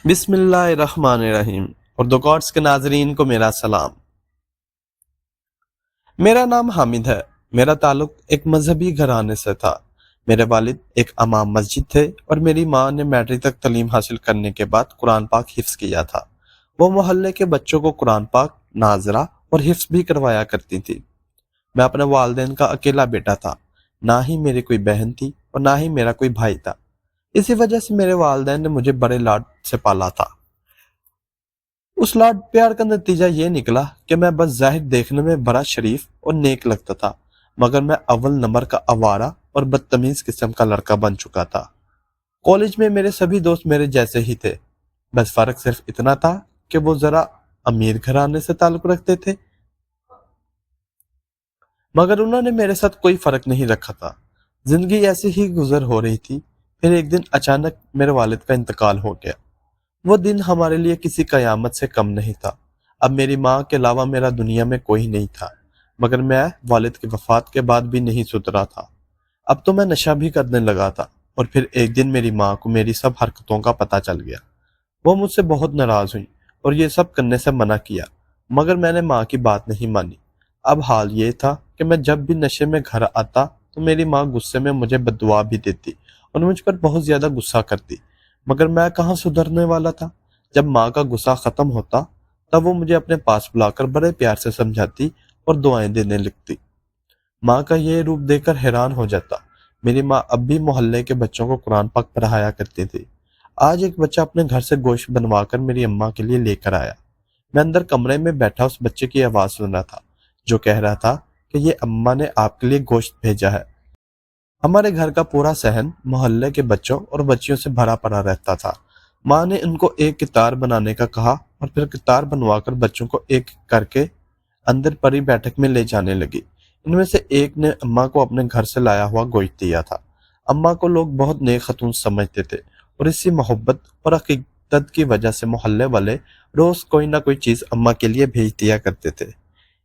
بسم اللہ الرحمن الرحیم اردو کورس کے ناظرین کو میرا سلام۔ میرا نام حامد ہے۔ میرا تعلق ایک مذہبی گھرانے سے تھا۔ میرے والد ایک امام مسجد تھے اور میری ماں نے میٹرک تک تعلیم حاصل کرنے کے بعد قرآن پاک حفظ کیا تھا۔ وہ محلے کے بچوں کو قرآن پاک، ناظرہ اور حفظ بھی کروایا کرتی تھی۔ میں اپنے والدین کا اکیلا بیٹا تھا، نہ ہی میری کوئی بہن تھی اور نہ ہی میرا کوئی بھائی تھا۔ اسی وجہ سے میرے والدین نے مجھے بڑے لاڈ سے پالا تھا۔ اس لاڈ پیار کا نتیجہ یہ نکلا کہ میں بس ظاہر دیکھنے میں بڑا شریف اور نیک لگتا تھا، مگر میں اول نمبر کا آوارہ اور بدتمیز قسم کا لڑکا بن چکا تھا۔ کالج میں میرے سبھی دوست میرے جیسے ہی تھے، بس فرق صرف اتنا تھا کہ وہ ذرا امیر گھرانے سے تعلق رکھتے تھے، مگر انہوں نے میرے ساتھ کوئی فرق نہیں رکھا تھا۔ زندگی ایسے ہی گزر ہو رہی تھی۔ پھر ایک دن اچانک میرے والد کا انتقال ہو گیا۔ وہ دن ہمارے لیے کسی قیامت سے کم نہیں تھا۔ اب میری ماں کے علاوہ میرا دنیا میں کوئی نہیں تھا، مگر میں والد کی وفات کے بعد بھی نہیں سدھرا تھا۔ اب تو میں نشہ بھی کرنے لگا تھا، اور پھر ایک دن میری ماں کو میری سب حرکتوں کا پتہ چل گیا۔ وہ مجھ سے بہت ناراض ہوئی اور یہ سب کرنے سے منع کیا، مگر میں نے ماں کی بات نہیں مانی۔ اب حال یہ تھا کہ میں جب بھی نشے میں گھر آتا تو میری ماں غصے میں مجھے بددعا بھی دیتی اور مجھ پر بہت زیادہ غصہ کرتی، مگر میں کہاں سدھرنے والا تھا۔ جب ماں کا غصہ ختم ہوتا تب وہ مجھے اپنے پاس بلا کر بڑے پیار سے سمجھاتی اور دعائیں دینے لگتی۔ ماں کا یہ روپ دیکھ کر حیران ہو جاتا۔ میری ماں اب بھی محلے کے بچوں کو قرآن پاک پڑھایا کرتی تھی۔ آج ایک بچہ اپنے گھر سے گوشت بنوا کر میری اماں کے لیے لے کر آیا۔ میں اندر کمرے میں بیٹھا اس بچے کی آواز سن رہا تھا جو کہہ رہا تھا کہ یہ اماں نے آپ کے لیے گوشت بھیجا ہے۔ ہمارے گھر کا پورا صحن محلے کے بچوں اور بچیوں سے بھرا پڑا رہتا تھا۔ ماں نے ان کو ایک قطار بنانے کا کہا اور پھر قطار بنوا کر بچوں کو ایک کر کے اندر پری بیٹھک میں لے جانے لگی۔ ان میں سے ایک نے اماں کو اپنے گھر سے لایا ہوا گوشت دیا تھا۔ اماں کو لوگ بہت نیک خاتون سمجھتے تھے اور اسی محبت اور عقیدت کی وجہ سے محلے والے روز کوئی نہ کوئی چیز اماں کے لیے بھیج دیا کرتے تھے۔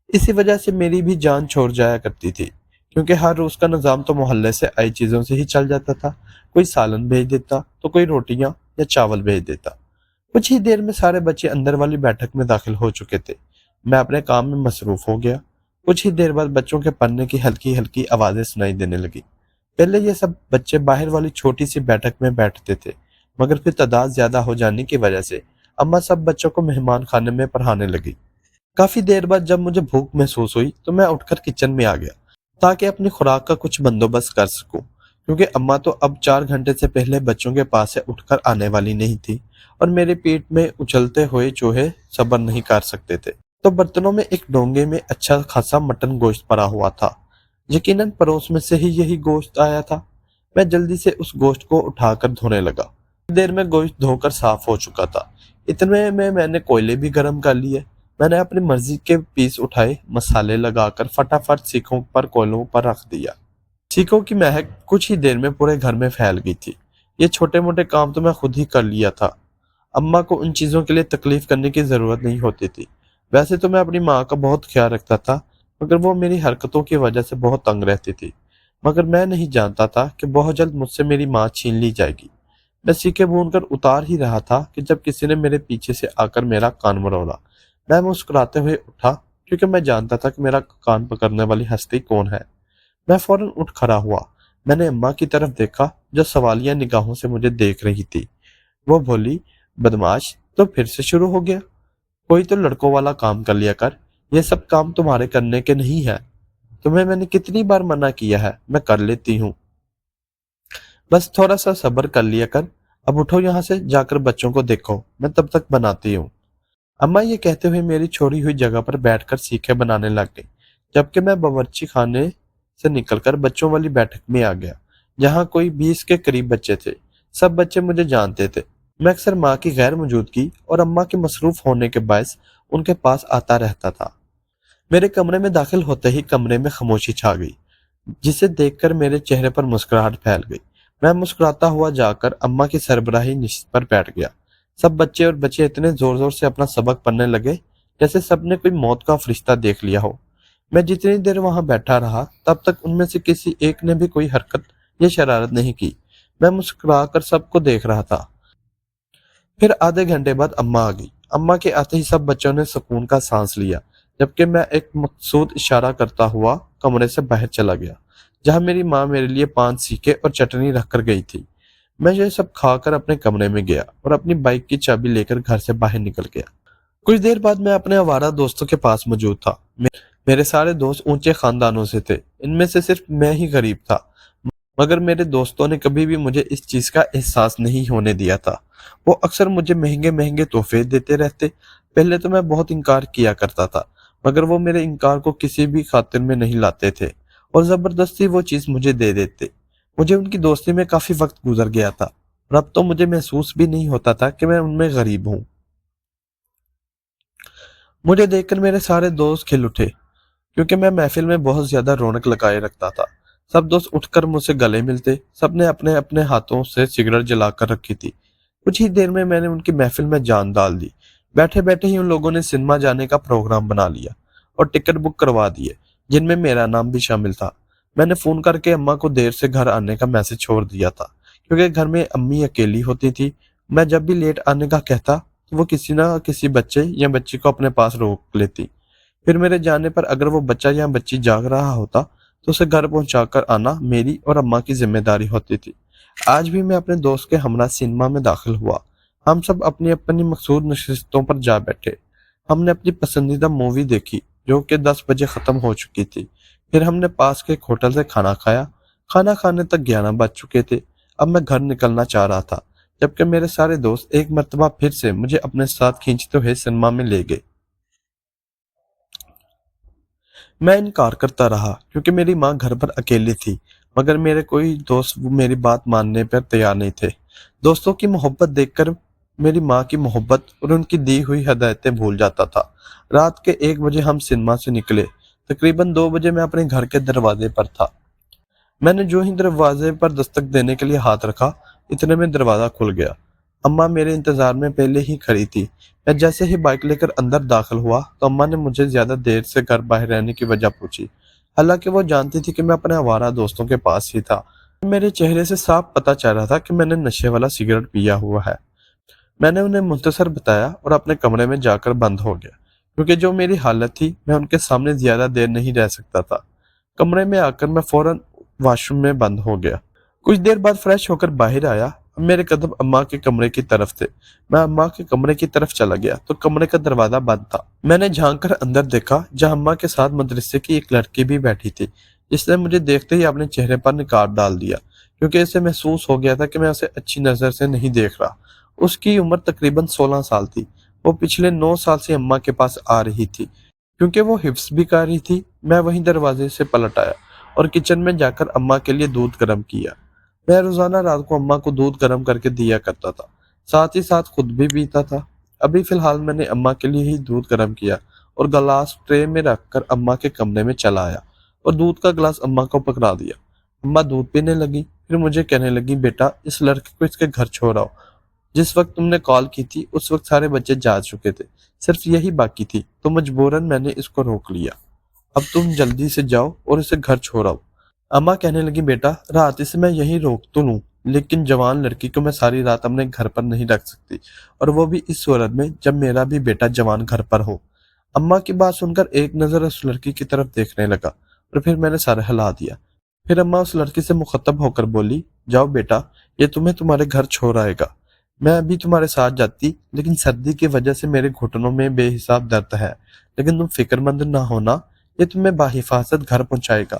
اسی وجہ سے میری بھی جان چھوڑ جایا کرتی تھی، کیونکہ ہر روز کا نظام تو محلے سے آئی چیزوں سے ہی چل جاتا تھا۔ کوئی سالن بھیج دیتا تو کوئی روٹیاں یا چاول بھیج دیتا۔ کچھ ہی دیر میں سارے بچے اندر والی بیٹھک میں داخل ہو چکے تھے۔ میں اپنے کام میں مصروف ہو گیا۔ کچھ ہی دیر بعد بچوں کے پڑھنے کی ہلکی ہلکی آوازیں سنائی دینے لگی۔ پہلے یہ سب بچے باہر والی چھوٹی سی بیٹھک میں بیٹھتے تھے، مگر پھر تعداد زیادہ ہو جانے کی وجہ سے اماں سب بچوں کو مہمان خانے میں پڑھانے لگی۔ کافی دیر بعد جب مجھے بھوک محسوس ہوئی تو میں اٹھ کر کچن میں آ گیا تاکہ اپنی خوراک کا کچھ بندوبست کر سکوں، کیونکہ اماں تو اب 4 گھنٹے سے پہلے بچوں کے پاس سے اٹھ کر آنے والی نہیں تھی اور میرے پیٹ میں اچھلتے ہوئے چوہے صبر نہیں کر سکتے تھے۔ تو برتنوں میں ایک ڈونگے میں اچھا خاصا مٹن گوشت پڑا ہوا تھا۔ یقیناً پڑوس میں سے ہی یہی گوشت آیا تھا۔ میں جلدی سے اس گوشت کو اٹھا کر دھونے لگا۔ دیر میں گوشت دھو کر صاف ہو چکا تھا۔ اتنے میں نے کوئلے بھی گرم کر لیے۔ میں نے اپنی مرضی کے پیس اٹھائے، مسالے لگا کر فٹافٹ سیخوں پر کوئلوں پر رکھ دیا۔ سیخوں کی مہک کچھ ہی دیر میں پورے گھر میں پھیل گئی تھی۔ یہ چھوٹے موٹے کام تو میں خود ہی کر لیا تھا۔ اماں کو ان چیزوں کے لیے تکلیف کرنے کی ضرورت نہیں ہوتی تھی۔ ویسے تو میں اپنی ماں کا بہت خیال رکھتا تھا، مگر وہ میری حرکتوں کی وجہ سے بہت تنگ رہتی تھی۔ مگر میں نہیں جانتا تھا کہ بہت جلد مجھ سے میری ماں چھین لی جائے گی۔ میں سیکھیں بون کر اتار ہی رہا تھا کہ جب کسی نے میرے پیچھے سے آ کر میرا کان مروڑا۔ میں مسکراتے ہوئے اٹھا، کیونکہ میں جانتا تھا کہ میرا کان پکڑنے والی ہستی کون ہے۔ میں فوراً اٹھ کھڑا ہوا۔ میں نے اماں کی طرف دیکھا جو سوالیہ نگاہوں سے مجھے دیکھ رہی تھی۔ وہ بولی، بدماش، تو پھر سے شروع ہو گیا؟ کوئی تو لڑکوں والا کام کر لیا کر، یہ سب کام تمہارے کرنے کے نہیں ہے۔ تمہیں میں نے کتنی بار منع کیا ہے، میں کر لیتی ہوں، بس تھوڑا سا صبر کر لیا کر۔ اب اٹھو یہاں سے، جا کر بچوں کو دیکھو، میں تب تک بناتی ہوں۔ اماں یہ کہتے ہوئے میری چھوڑی ہوئی جگہ پر بیٹھ کر سیکھیں بنانے لگ گئی، جبکہ میں باورچی خانے سے نکل کر بچوں والی بیٹھک میں آ گیا، جہاں کوئی 20 کے قریب بچے تھے۔ سب بچے مجھے جانتے تھے۔ میں اکثر ماں کی غیر موجودگی اور اماں کے مصروف ہونے کے باعث ان کے پاس آتا رہتا تھا۔ میرے کمرے میں داخل ہوتے ہی کمرے میں خاموشی چھا گئی، جسے دیکھ کر میرے چہرے پر مسکراہٹ پھیل گئی۔ میں مسکراتا ہوا جا کر اماں کی سربراہی نشست پر بیٹھ گیا۔ سب بچے اور بچے اتنے زور زور سے اپنا سبق پڑھنے لگے جیسے سب نے کوئی موت کا فرشتہ دیکھ لیا ہو۔ میں جتنی دیر وہاں بیٹھا رہا تب تک ان میں سے کسی ایک نے بھی کوئی حرکت یا شرارت نہیں کی۔ میں مسکرا کر سب کو دیکھ رہا تھا۔ پھر آدھے گھنٹے بعد اماں آ گئی۔ اماں کے آتے ہی سب بچوں نے سکون کا سانس لیا، جبکہ میں ایک مقصود اشارہ کرتا ہوا کمرے سے باہر چلا گیا، جہاں میری ماں میرے لیے پان سیکھے اور چٹنی رکھ کر گئی تھی۔ میں یہ سب کھا کر اپنے کمرے میں گیا اور اپنی بائک کی چابی لے کر گھر سے باہر نکل گیا۔ کچھ دیر بعد میں اپنے آوارہ دوستوں کے پاس موجود تھا۔ میرے سارے دوست اونچے خاندانوں سے تھے، ان میں سے صرف میں ہی غریب تھا، مگر میرے دوستوں نے کبھی بھی مجھے اس چیز کا احساس نہیں ہونے دیا تھا۔ وہ اکثر مجھے مہنگے مہنگے تحفے دیتے رہتے۔ پہلے تو میں بہت انکار کیا کرتا تھا، مگر وہ میرے انکار کو کسی بھی خاطر میں نہیں لاتے تھے اور زبردستی وہ چیز مجھے دے دیتے۔ مجھے ان کی دوستی میں کافی وقت گزر گیا تھا اور اب تو مجھے محسوس بھی نہیں ہوتا تھا کہ میں ان میں غریب ہوں۔ مجھے دیکھ کر میرے سارے دوست کھل اٹھے، کیونکہ میں محفل میں بہت زیادہ رونق لگائے رکھتا تھا۔ سب دوست اٹھ کر مجھ سے گلے ملتے، سب نے اپنے اپنے ہاتھوں سے سگریٹ جلا کر رکھی تھی۔ کچھ ہی دیر میں نے ان کی محفل میں جان ڈال دی۔ بیٹھے بیٹھے ہی ان لوگوں نے سنیما جانے کا پروگرام بنا لیا اور ٹکٹ بک کروا دیے، جن میں میرا نام بھی شامل تھا۔ میں نے فون کر کے اماں کو دیر سے گھر آنے کا میسج چھوڑ دیا تھا، کیونکہ گھر میں امی اکیلی ہوتی تھی۔ میں جب بھی لیٹ آنے کا کہتا تو وہ کسی نہ کسی بچے یا بچی کو اپنے پاس روک لیتی۔ پھر میرے جانے پر اگر وہ بچہ یا بچی جاگ رہا ہوتا تو اسے گھر پہنچا کر آنا میری اور اماں کی ذمہ داری ہوتی تھی۔ آج بھی میں اپنے دوست کے ہمراہ سنیما میں داخل ہوا۔ ہم سب اپنی اپنی مخصوص نشستوں پر جا بیٹھے۔ ہم نے اپنی پسندیدہ مووی دیکھی، جو کہ 10 بجے ختم ہو چکی تھی۔ پھر ہم نے پاس کے ایک ہوٹل سے کھانا کھایا۔ کھانا کھانے تک 11 بج چکے تھے۔ اب میں گھر نکلنا چاہ رہا تھا، جبکہ میرے سارے دوست ایک مرتبہ پھر سے مجھے اپنے ساتھ کھینچتے ہوئے سنیما میں لے گئے۔ میں انکار کرتا رہا، کیونکہ میری ماں گھر پر اکیلی تھی، مگر میرے کوئی دوست میری بات ماننے پر تیار نہیں تھے۔ دوستوں کی محبت دیکھ کر میری ماں کی محبت اور ان کی دی ہوئی ہدایتیں بھول جاتا تھا۔ رات کے 1 بجے ہم سنیما سے نکلے۔ تقریباً 2 بجے میں اپنے گھر کے دروازے پر تھا۔ میں نے جو ہی دروازے پر دستک دینے کے لیے ہاتھ رکھا، اتنے میں دروازہ کھل گیا۔ اماں میرے انتظار میں پہلے ہی کھڑی تھی۔ میں جیسے ہی بائک لے کر اندر داخل ہوا تو اماں نے مجھے زیادہ دیر سے گھر باہر رہنے کی وجہ پوچھی، حالانکہ وہ جانتی تھی کہ میں اپنے آوارہ دوستوں کے پاس ہی تھا۔ میرے چہرے سے صاف پتہ چل رہا تھا کہ میں نے نشے والا سگریٹ پیا ہوا ہے۔ میں نے انہیں مختصر بتایا اور اپنے کمرے میں جا کر بند ہو گیا، کیونکہ جو میری حالت تھی میں ان کے سامنے زیادہ دیر نہیں رہ سکتا تھا۔ کمرے میں آ کر میں فوراً واش روم میں بند ہو گیا۔ کچھ دیر بعد فریش ہو کر باہر آیا۔ اب میرے قدم اماں کے کمرے کی طرف تھے۔ میں اماں کے کمرے کی طرف چلا گیا تو کمرے کا دروازہ بند تھا۔ میں نے جھانک کر اندر دیکھا، جہاں اماں کے ساتھ مدرسے کی ایک لڑکی بھی بیٹھی تھی، جس نے مجھے دیکھتے ہی اپنے چہرے پر نقاب ڈال دیا، کیونکہ اسے محسوس ہو گیا تھا کہ میں اسے اچھی نظر سے نہیں دیکھ رہا۔ اس کی عمر تقریباً 16 سال تھی۔ وہ پچھلے 9 سال سے اماں کے پاس آ رہی تھی۔ کیونکہ وہ حفظ بھی کر رہی تھی، میں وہیں دروازے سے پلٹ آیا اور کچن میں جا کر اماں کے لیے دودھ گرم کیا۔ میں روزانہ رات کو اماں کو دودھ گرم کر کے دیا کرتا تھا، ساتھ ہی ساتھ خود بھی پیتا تھا۔ ابھی فی الحال میں نے اماں کے لیے ہی دودھ گرم کیا اور گلاس ٹرے میں رکھ کر اماں کے کمرے میں چلا آیا اور دودھ کا گلاس اماں کو پکڑا دیا۔ اماں دودھ پینے لگی، پھر مجھے کہنے لگی، بیٹا اس لڑکے کو اس کے گھر چھوڑ آؤ۔ جس وقت تم نے کال کی تھی اس وقت سارے بچے جا چکے تھے، صرف یہی باقی تھی، تو مجبوراً میں نے اس کو روک لیا۔ اب تم جلدی سے جاؤ اور اسے گھر چھوڑ آؤ۔ اماں کہنے لگی، بیٹا رات اسے میں یہیں روک تو لوں، لیکن جوان لڑکی کو میں ساری رات اپنے گھر پر نہیں رکھ سکتی، اور وہ بھی اس صورت میں جب میرا بھی بیٹا جوان گھر پر ہو۔ اماں کی بات سن کر ایک نظر اس لڑکی کی طرف دیکھنے لگا اور پھر میں نے سر ہلا دیا۔ پھر اماں اس لڑکی سے مخاطب ہو کر بولی، جاؤ بیٹا، یہ تمہیں تمہارے گھر چھوڑ آئے گا۔ میں ابھی تمہارے ساتھ جاتی، لیکن سردی کی وجہ سے میرے گھٹنوں میں بے حساب درد ہے، لیکن تم فکر مند نہ ہونا، یہ تمہیں باحفاظت گھر پہنچائے گا۔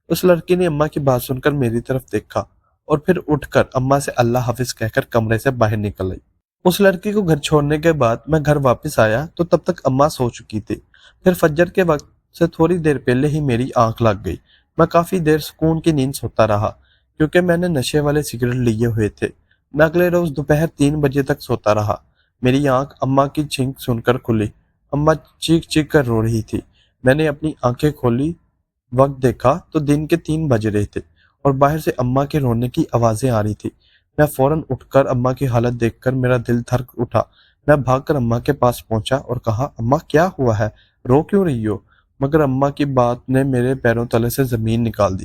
اس لڑکی نے اماں کی بات سن کر میری طرف دیکھا اور پھر اٹھ کر اماں سے اللہ حافظ کہہ کر کمرے سے باہر نکل آئی۔ اس لڑکی کو گھر چھوڑنے کے بعد میں گھر واپس آیا تو تب تک اماں سو چکی تھی۔ پھر فجر کے وقت سے تھوڑی دیر پہلے ہی میری آنکھ لگ گئی۔ میں کافی دیر سکون کی نیند سوتا رہا، کیونکہ میں نے نشے والے سگریٹ لیے ہوئے تھے۔ میں اگلے روز دوپہر 3 بجے تک سوتا رہا۔ میری آنکھ اماں کی چینک سن کر کھلی۔ اماں چیخ چیخ کر رو رہی تھی۔ میں نے اپنی آنکھیں کھولی، وقت دیکھا تو دن کے 3 بج رہے تھے اور باہر سے اماں کے رونے کی آوازیں آ رہی تھی۔ میں فوراً اٹھ کر اماں کی حالت دیکھ کر میرا دل دھڑک اٹھا۔ میں بھاگ کر اماں کے پاس پہنچا اور کہا، اماں کیا ہوا ہے، رو کیوں رہی ہو؟ مگر اماں کی بات نے میرے پیروں تلے سے زمین نکال دی۔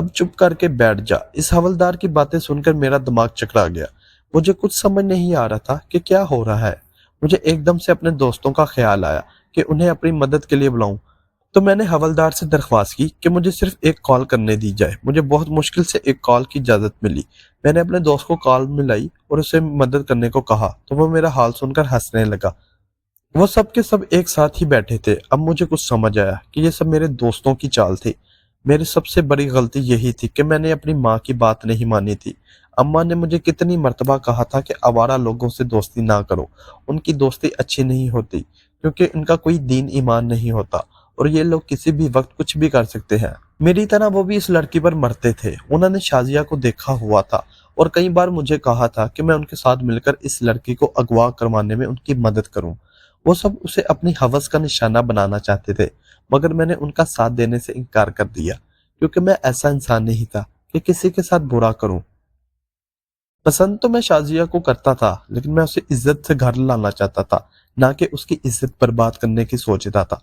اب چپ کر کے بیٹھ جا۔ اس حوالدار کی باتیں سن کر میرا دماغ چکرا گیا۔ مجھے کچھ سمجھ نہیں آ رہا تھا کہ کیا ہو رہا ہے۔ مجھے ایک دم سے اپنے دوستوں کا خیال آیا کہ انہیں اپنی مدد کے لیے بلاؤں، تو میں نے حوالدار سے درخواست کی کہ مجھے صرف ایک کال کرنے دی جائے۔ مجھے بہت مشکل سے ایک کال کی اجازت ملی۔ میں نے اپنے دوست کو کال ملائی اور اسے مدد کرنے کو کہا تو وہ میرا حال سن کر ہنسنے لگا۔ وہ سب کے سب ایک ساتھ ہی بیٹھے تھے۔ اب مجھے کچھ سمجھ آیا کہ یہ سب میرے دوستوں کی چال تھی۔ میری سب سے بڑی غلطی یہی تھی کہ میں نے اپنی ماں کی بات نہیں مانی تھی۔ اماں نے مجھے کتنی مرتبہ کہا تھا کہ آوارہ لوگوں سے دوستی نہ کرو، ان کی دوستی اچھی نہیں ہوتی کیونکہ ان کا کوئی دین ایمان نہیں ہوتا اور یہ لوگ کسی بھی وقت کچھ بھی کر سکتے ہیں۔ میری طرح وہ بھی اس لڑکی پر مرتے تھے۔ انہوں نے شازیہ کو دیکھا ہوا تھا اور کئی بار مجھے کہا تھا کہ میں ان کے ساتھ مل کر اس لڑکی کو اغوا کروانے میں ان کی مدد کروں۔ وہ سب اسے اپنی ہوس کا نشانہ بنانا چاہتے تھے، مگر میں نے ان کا ساتھ دینے سے انکار کر دیا کیونکہ میں ایسا انسان نہیں تھا کہ کسی کے ساتھ برا کروں۔ پسند تو میں شازیہ کو کرتا تھا، لیکن میں اسے عزت سے گھر لانا چاہتا تھا، نہ کہ اس کی عزت برباد کرنے کی سوچتا تھا۔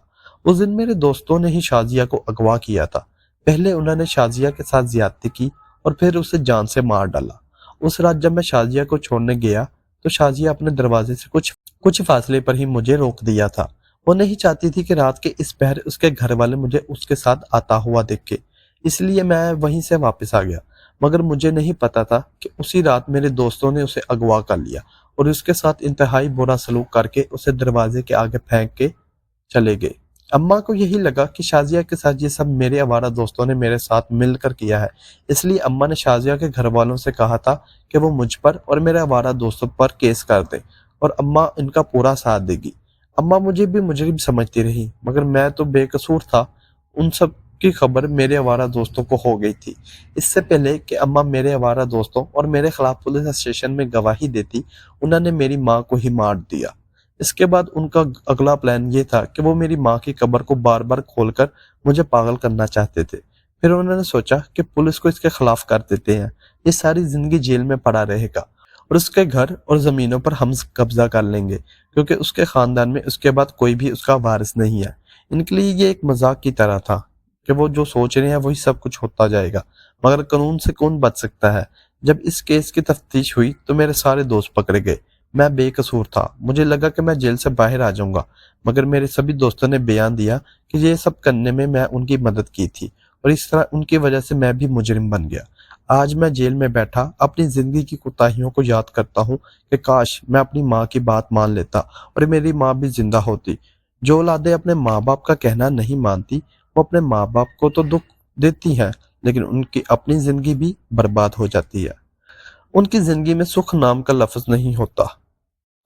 اس دن میرے دوستوں نے ہی شازیہ کو اغوا کیا تھا۔ پہلے انہوں نے شازیہ کے ساتھ زیادتی کی اور پھر اسے جان سے مار ڈالا۔ اس رات جب میں شازیہ کو چھوڑنے گیا تو شازیہ اپنے دروازے سے کچھ فاصلے پر ہی مجھے روک دیا تھا۔ وہ نہیں چاہتی تھی کہ رات کے اس پہر اس کے گھر والے مجھے اس کے ساتھ آتا ہوا دیکھے، اس لیے میں وہیں سے واپس آ گیا۔ مگر مجھے نہیں پتا تھا کہ اسی رات میرے دوستوں نے اسے اغوا کر لیا اور اس کے ساتھ انتہائی برا سلوک کر کے اسے دروازے کے آگے پھینک کے چلے گئے۔ اماں کو یہی لگا کہ شازیہ کے ساتھ یہ سب میرے آوارہ دوستوں نے میرے ساتھ مل کر کیا ہے، اس لیے اماں نے شازیہ کے گھر والوں سے کہا تھا کہ وہ مجھ پر اور میرے آوارہ دوستوں پر کیس کر دیں اور اماں ان کا پورا ساتھ دے گی۔ اماں مجھے بھی مجرم سمجھتی رہی، مگر میں تو بے قصور تھا۔ ان سب کی خبر میرے آوارہ دوستوں کو ہو گئی تھی۔ اس سے پہلے کہ اماں میرے آوارہ دوستوں اور میرے خلاف پولیس اسٹیشن میں گواہی دیتی، انہوں نے میری ماں کو ہی مار دیا۔ اس کے بعد ان کا اگلا پلان یہ تھا کہ وہ میری ماں کی قبر کو بار بار کھول کر مجھے پاگل کرنا چاہتے تھے۔ پھر انہوں نے سوچا کہ پولیس کو اس کے خلاف کر دیتے ہیں، یہ ساری زندگی جیل میں پڑا رہے گا اور اس کے گھر اور زمینوں پر ہم قبضہ کر لیں گے کیونکہ اس کے خاندان میں اس کے بعد کوئی بھی اس کا وارث نہیں ہے۔ ان کے لیے یہ ایک مذاق کی طرح تھا کہ وہ جو سوچ رہے ہیں وہی سب کچھ ہوتا جائے گا، مگر قانون سے کون بچ سکتا ہے۔ جب اس کیس کی تفتیش ہوئی تو میرے سارے دوست پکڑے گئے۔ میں بے قصور تھا۔ مجھے لگا کہ میں جیل سے باہر آ جاؤں گا، مگر میرے سبھی دوستوں نے بیان دیا کہ یہ سب کرنے میں ان کی مدد کی تھی اور اس طرح ان کی وجہ سے میں بھی مجرم بن گیا۔ آج میں جیل میں بیٹھا اپنی زندگی کی کوتاہیوں کو یاد کرتا ہوں کہ کاش میں اپنی ماں کی بات مان لیتا اور میری ماں بھی زندہ ہوتی۔ جو اولادیں اپنے ماں باپ کا کہنا نہیں مانتی وہ اپنے ماں باپ کو تو دکھ دیتی ہیں، لیکن ان کی اپنی زندگی بھی برباد ہو جاتی ہے۔ ان کی زندگی میں سکھ نام کا لفظ نہیں ہوتا۔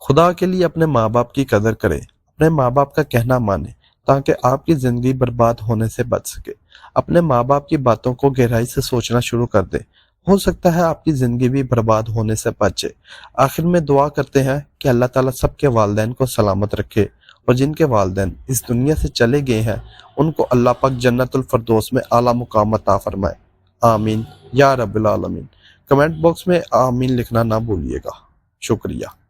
خدا کے لیے اپنے ماں باپ کی قدر کریں، اپنے ماں باپ کا کہنا مانیں تاکہ آپ کی زندگی برباد ہونے سے بچ سکے۔ اپنے ماں باپ کی باتوں کو گہرائی سے سوچنا شروع کر دیں، ہو سکتا ہے آپ کی زندگی بھی برباد ہونے سے بچے۔ آخر میں دعا کرتے ہیں کہ اللہ تعالیٰ سب کے والدین کو سلامت رکھے اور جن کے والدین اس دنیا سے چلے گئے ہیں ان کو اللہ پاک جنت الفردوس میں اعلیٰ مقام عطا فرمائے۔ آمین یا رب العالمین۔ کمنٹ باکس میں آمین لکھنا نہ بھولیے گا۔ شکریہ۔